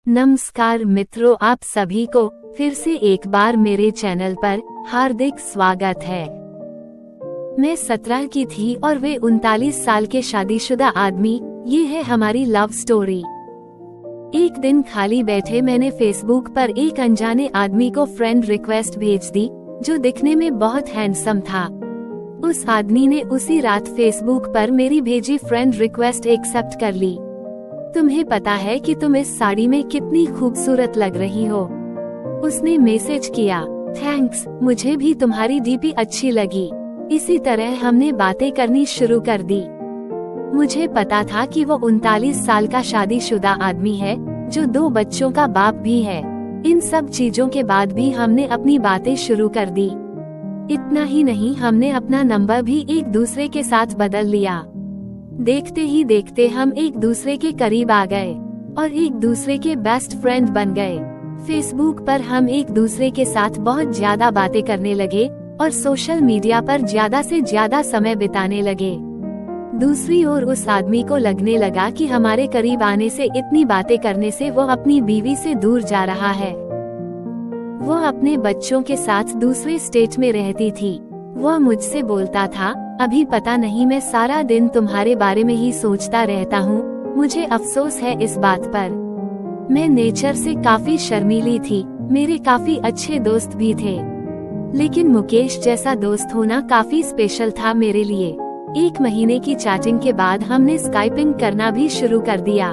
नमस्कार मित्रों, आप सभी को फिर से एक बार मेरे चैनल पर हार्दिक स्वागत है। मैं 17 की थी और वे 39 साल के शादीशुदा आदमी। ये है हमारी लव स्टोरी। एक दिन खाली बैठे मैंने फेसबुक पर एक अनजाने आदमी को फ्रेंड रिक्वेस्ट भेज दी, जो दिखने में बहुत हैंडसम था। उस आदमी ने उसी रात फेसबुक पर मेरी भेजी फ्रेंड रिक्वेस्ट एक्सेप्ट कर ली। तुम्हें पता है कि तुम इस साड़ी में कितनी खूबसूरत लग रही हो। उसने मैसेज किया, थैंक्स, मुझे भी तुम्हारी डीपी अच्छी लगी। इसी तरह हमने बातें करनी शुरू कर दी। मुझे पता था कि वो 39 साल का शादीशुदा आदमी है, जो 2 बच्चों का बाप भी है। इन सब चीजों के बाद भी हमने अपनी बातें शुरू कर दी। इतना ही नहीं, हमने अपना नंबर भी एक दूसरे के साथ बदल लिया। देखते ही देखते हम एक दूसरे के करीब आ गए और एक दूसरे के बेस्ट फ्रेंड बन गए। फेसबुक पर हम एक दूसरे के साथ बहुत ज्यादा बातें करने लगे और सोशल मीडिया पर ज्यादा से ज्यादा समय बिताने लगे। दूसरी ओर उस आदमी को लगने लगा कि हमारे करीब आने से, इतनी बातें करने से वो अपनी बीवी से दूर जा रहा है। वो अपने बच्चों के साथ दूसरे स्टेट में रहती थी। वो मुझसे बोलता था, अभी पता नहीं, मैं सारा दिन तुम्हारे बारे में ही सोचता रहता हूँ। मुझे अफसोस है इस बात पर। मैं नेचर से काफी शर्मीली थी। मेरे काफी अच्छे दोस्त भी थे, लेकिन मुकेश जैसा दोस्त होना काफी स्पेशल था मेरे लिए। 1 महीने की चैटिंग के बाद हमने स्काइपिंग करना भी शुरू कर दिया।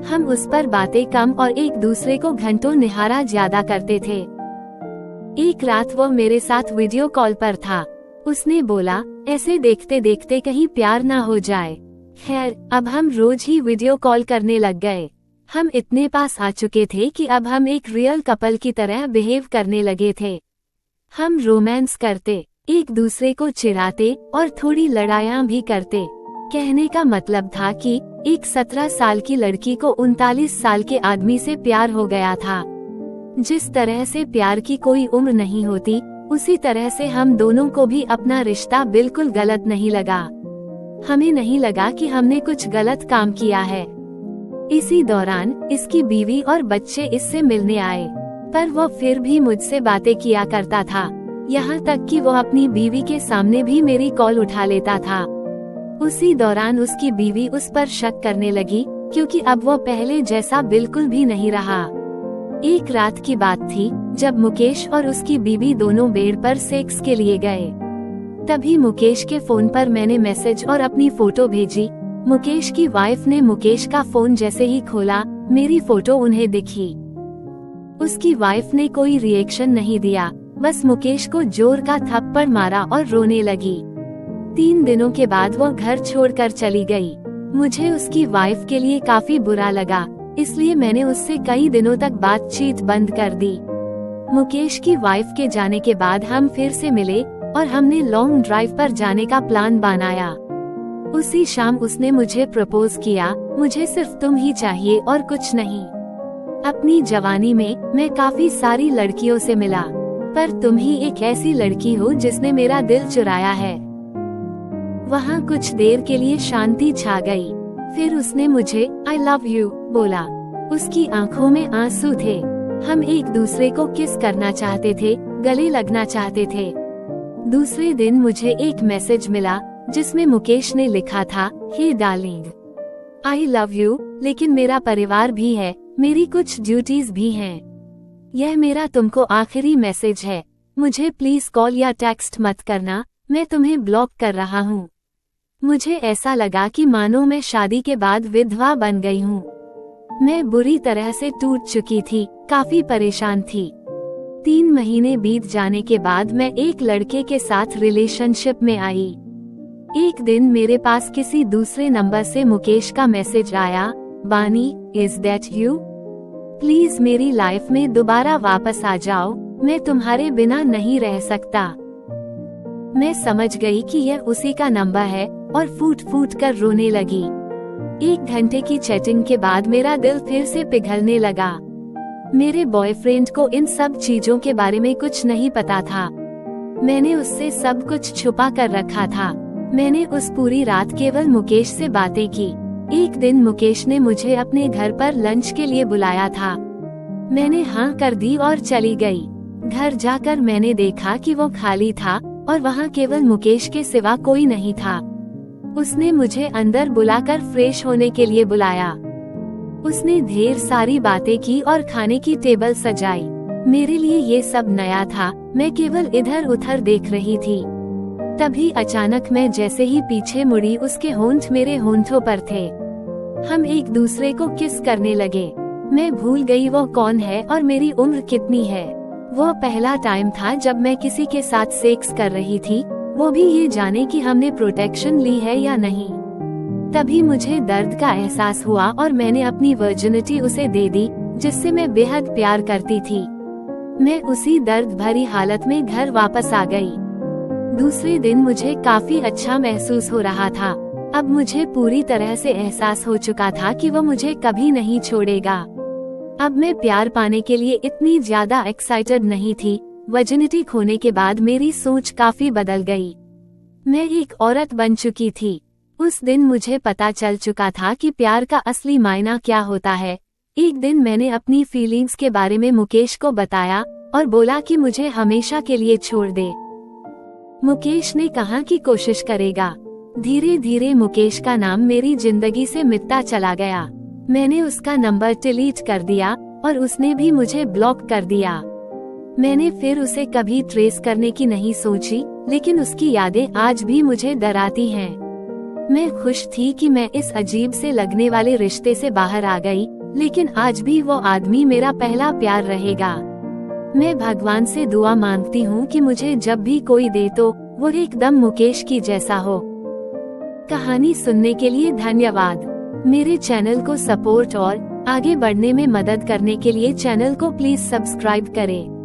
हम उस पर बातें कम और एक दूसरे को घंटों निहारा ज्यादा करते थे। एक रात वो मेरे साथ वीडियो कॉल पर था। उसने बोला, ऐसे देखते देखते कहीं प्यार ना हो जाए। खैर, अब हम रोज ही वीडियो कॉल करने लग गए। हम इतने पास आ चुके थे कि अब हम एक रियल कपल की तरह बिहेव करने लगे थे। हम रोमांस करते, एक दूसरे को चिढ़ाते और थोड़ी लड़ाइयाँ भी करते। कहने का मतलब था कि एक 17 साल की लड़की को 39 साल के आदमी से प्यार हो गया था। जिस तरह से प्यार की कोई उम्र नहीं होती, उसी तरह से हम दोनों को भी अपना रिश्ता बिल्कुल गलत नहीं लगा। हमें नहीं लगा कि हमने कुछ गलत काम किया है। इसी दौरान इसकी बीवी और बच्चे इससे मिलने आए, पर वो फिर भी मुझसे बातें किया करता था। यहाँ तक कि वो अपनी बीवी के सामने भी मेरी कॉल उठा लेता था। उसी दौरान उसकी बीवी उस पर शक करने लगी, क्योंकि अब वो पहले जैसा बिल्कुल भी नहीं रहा। एक रात की बात थी, जब मुकेश और उसकी बीवी दोनों बेड पर सेक्स के लिए गए। तभी मुकेश के फोन पर मैंने मैसेज और अपनी फोटो भेजी। मुकेश की वाइफ ने मुकेश का फोन जैसे ही खोला, मेरी फोटो उन्हें दिखी। उसकी वाइफ ने कोई रिएक्शन नहीं दिया, बस मुकेश को जोर का थप्पड़ मारा और रोने लगी। 3 दिनों के बाद वो घर छोड़कर चली गई। मुझे उसकी वाइफ के लिए काफी बुरा लगा, इसलिए मैंने उससे कई दिनों तक बातचीत बंद कर दी। मुकेश की वाइफ के जाने के बाद हम फिर से मिले और हमने लॉन्ग ड्राइव पर जाने का प्लान बनाया। उसी शाम उसने मुझे प्रपोज किया। मुझे सिर्फ तुम ही चाहिए और कुछ नहीं। अपनी जवानी में मैं काफी सारी लड़कियों से मिला, पर तुम ही एक ऐसी लड़की हो जिसने मेरा दिल चुराया है। वहाँ कुछ देर के लिए शांति छा गई। फिर उसने मुझे आई लव यू बोला। उसकी आंखों में आंसू थे। हम एक दूसरे को किस करना चाहते थे, गले लगना चाहते थे। दूसरे दिन मुझे एक मैसेज मिला, जिसमें मुकेश ने लिखा था, हे डार्लिंग, आई लव यू, लेकिन मेरा परिवार भी है, मेरी कुछ ड्यूटीज भी हैं। यह मेरा तुमको आखिरी मैसेज है। मुझे प्लीज कॉल या टेक्स्ट मत करना, मैं तुम्हें ब्लॉक कर रहा हूँ। मुझे ऐसा लगा कि मानो मैं शादी के बाद विधवा बन गई हूँ। मैं बुरी तरह से टूट चुकी थी, काफी परेशान थी। 3 महीने बीत जाने के बाद मैं एक लड़के के साथ रिलेशनशिप में आई। एक दिन मेरे पास किसी दूसरे नंबर से मुकेश का मैसेज आया, बानी, इज दैट यू? प्लीज मेरी लाइफ में दोबारा वापस आ जाओ, मैं तुम्हारे बिना नहीं रह सकता। मैं समझ गई कि यह उसी का नंबर है और फूट फूट कर रोने लगी। 1 घंटे की चैटिंग के बाद मेरा दिल फिर से पिघलने लगा। मेरे बॉयफ्रेंड को इन सब चीजों के बारे में कुछ नहीं पता था। मैंने उससे सब कुछ छुपा कर रखा था। मैंने उस पूरी रात केवल मुकेश से बातें की। एक दिन मुकेश ने मुझे अपने घर पर लंच के लिए बुलाया था। मैंने हाँ कर दी और चली गई। घर जाकर मैंने देखा कि वो खाली था और वहाँ केवल मुकेश के सिवा कोई नहीं था। उसने मुझे अंदर बुलाकर फ्रेश होने के लिए बुलाया। उसने ढेर सारी बातें की और खाने की टेबल सजाई। मेरे लिए ये सब नया था, मैं केवल इधर उधर देख रही थी। तभी अचानक मैं जैसे ही पीछे मुड़ी, उसके होंठ मेरे होंठों पर थे। हम एक दूसरे को किस करने लगे। मैं भूल गई वो कौन है और मेरी उम्र कितनी है। वो पहला टाइम था जब मैं किसी के साथ सेक्स कर रही थी, वो भी ये जाने कि हमने प्रोटेक्शन ली है या नहीं। तभी मुझे दर्द का एहसास हुआ और मैंने अपनी वर्जिनिटी उसे दे दी, जिससे मैं बेहद प्यार करती थी। मैं उसी दर्द भरी हालत में घर वापस आ गई। दूसरे दिन मुझे काफी अच्छा महसूस हो रहा था। अब मुझे पूरी तरह से एहसास हो चुका था कि वो मुझे कभी नहीं छोड़ेगा। अब मैं प्यार पाने के लिए इतनी ज्यादा एक्साइटेड नहीं थी। वर्जिनिटी खोने के बाद मेरी सोच काफी बदल गई। मैं एक औरत बन चुकी थी। उस दिन मुझे पता चल चुका था कि प्यार का असली मायना क्या होता है। एक दिन मैंने अपनी फीलिंग्स के बारे में मुकेश को बताया और बोला कि मुझे हमेशा के लिए छोड़ दे। मुकेश ने कहा कि कोशिश करेगा। धीरे धीरे मुकेश का नाम मेरी जिंदगी से मिटता चला गया। मैंने उसका नंबर डिलीट कर दिया और उसने भी मुझे ब्लॉक कर दिया। मैंने फिर उसे कभी ट्रेस करने की नहीं सोची, लेकिन उसकी यादें आज भी मुझे डराती हैं। मैं खुश थी कि मैं इस अजीब से लगने वाले रिश्ते से बाहर आ गई, लेकिन आज भी वो आदमी मेरा पहला प्यार रहेगा। मैं भगवान से दुआ मांगती हूँ कि मुझे जब भी कोई दे तो वो एकदम मुकेश की जैसा हो। कहानी सुनने के लिए धन्यवाद। मेरे चैनल को सपोर्ट और आगे बढ़ने में मदद करने के लिए चैनल को प्लीज सब्सक्राइब करें।